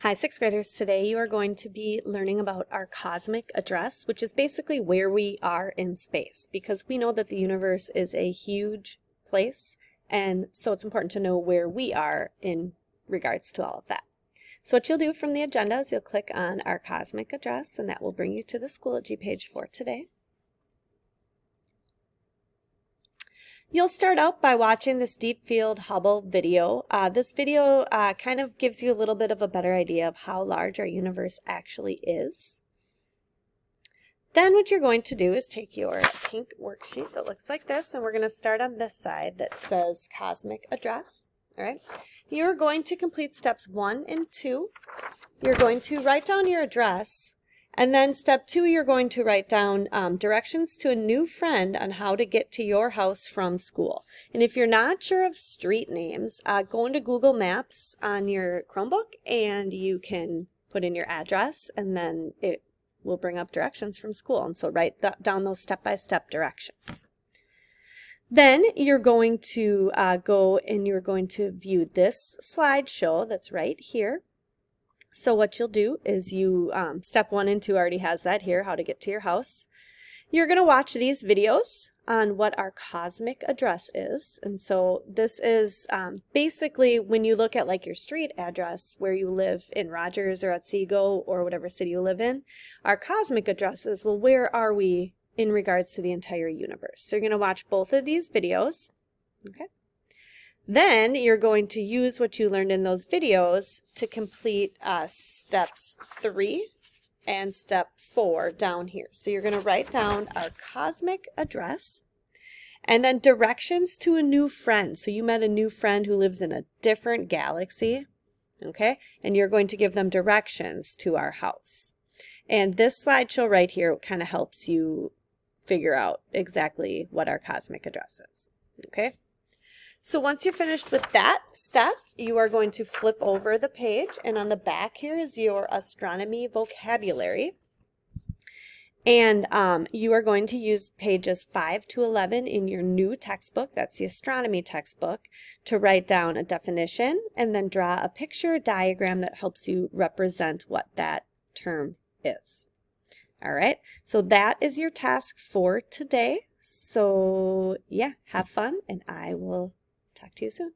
Hi, sixth graders. Today you are going to be learning about our cosmic address, which is basically where we are in space, because we know that the universe is a huge place, and so it's important to know where we are in regards to all of that. So what you'll do from the agenda is you'll click on our cosmic address, and that will bring you to the Schoology page for today. You'll start out by watching this Deep Field Hubble video. This video kind of gives you a little bit of a better idea of how large our universe actually is. Then what you're going to do is take your pink worksheet that looks like this, and we're going to start on this side that says Cosmic Address. All right. You're going to complete steps 1 and 2. You're going to write down your address. And then step 2, you're going to write down directions to a new friend on how to get to your house from school. And if you're not sure of street names, go into Google Maps on your Chromebook and you can put in your address and then it will bring up directions from school. And so write down those step-by-step directions. Then you're going to go and you're going to view this slideshow that's right here. So what you'll do is you, step 1 and 2 already has that here, how to get to your house. You're going to watch these videos on what our cosmic address is. And so this is basically when you look at like your street address where you live in Rogers or Otsego or whatever city you live in, our cosmic address is, well, where are we in regards to the entire universe? So you're going to watch both of these videos. Okay. Then you're going to use what you learned in those videos to complete steps 3 and step 4 down here. So you're going to write down our cosmic address and then directions to a new friend. So you met a new friend who lives in a different galaxy, okay? And you're going to give them directions to our house. And this slideshow right here kind of helps you figure out exactly what our cosmic address is, okay? So once you're finished with that step, you are going to flip over the page, and on the back here is your astronomy vocabulary. And you are going to use pages 5 to 11 in your new textbook, that's the astronomy textbook, to write down a definition and then draw a picture diagram that helps you represent what that term is. All right, so that is your task for today. So yeah, have fun, and I will talk to you soon.